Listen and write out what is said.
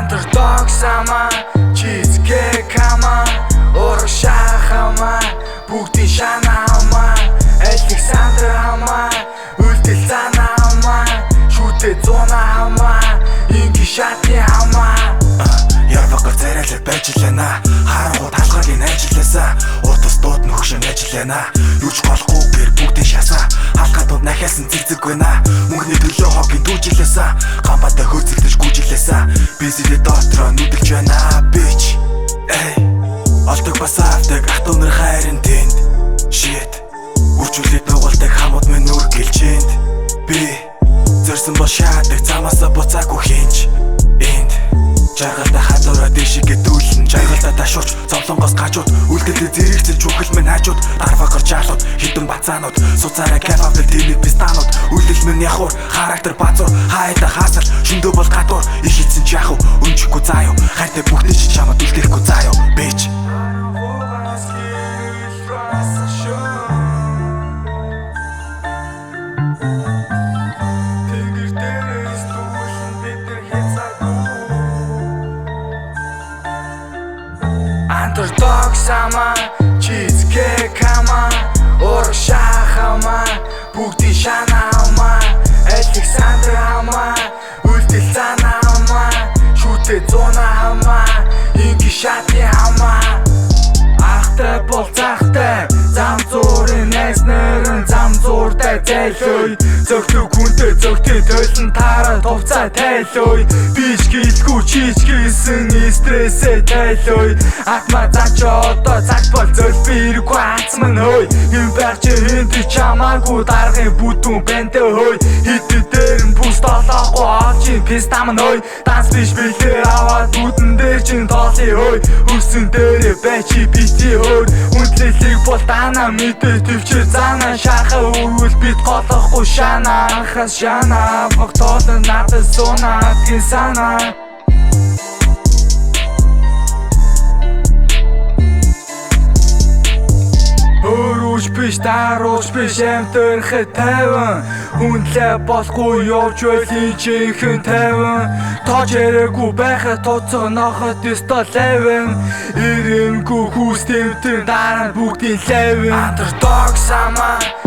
Underdog sama cheesecake хама урагшаа хама бүгдийн шана хама Александр хама үлдэл цаана хама шүтээ зуна хама инги шатны хама Ярвагар царайлал байж лэна харангууд халгааг ин ажилласаа утас дууд нөхшин ажиллана юуч голохгүй гэр бүгдийн шасаа халгаатууд нахиалсан цэгцэг байна мөнгөний төлөө хогийн дүүжилээсаа гамбатай хөөцөлдөж гүйжилээсаа бизэлээ дотроо нүдэлж байна бич эй олдог бас авдаг ат өнөр хайрын тэнд shit үржүүлээд нугалтыг хамууд минь нүр гэлжэнд би зорьсон бол шаадаг замаасаа буцаагүй хинч энд жаргалтай хадуураа дэшигээ дүүлэн жаргалтай ташууч зовлонгоос гажууд үлдэлээ зэрэгцэлж үхэл минь хажууд дарвагар жаалууд хитэн бацаанууд суцаараа кефавдэл тэмэг пистанууд үлдэл минь яхуур характер базуур хайда хаасал шөндөө бол гадуур их хийсэн ч яах вэ өнжихгүй заа юу хайртай бүгдээ чи чамд үлдэхгүй заа юу бич Underdog sama cheesecake хама урагшаа хама бүгдийн шана хама Александр хама үлдэл цаана хама шүтээ зуна хама инги шатны хама ахтай бол захтай зам зуурын найс нэрэн зам зууртай зайлой зөгтөг хүнтэй зөгтөй тойлон таараа товцаа тайлой биш гэлгүй чичгээсэн стрессээ тайлой атма зач одоо цаг бол зөлбиргүй ацман хой юм барч хэнд чамаагүй даргын бүтэн бэнтэ хой хит дээр нь бүс толоохгүй авчи пистам хой данс биш бэлдээ аваад бүтэн дээр чин тоолси хой хөрсөн дээр байчи бити хой үндлэлийг бол дана мэдээ төвчээр заана шахаа өгвөл бит голохгүй шана анхаас шана богтол надад зуна гин сана Өрөөж биш дарууч биш амтэрхэ тайван хүнлээ болохгүй явж байлийн чихэн тайван тоож яриаггүй байхад тоцооноход өстө левэн ирэмгүй хүүс тэмтэр дараа бүгдийн левэн Underdog sama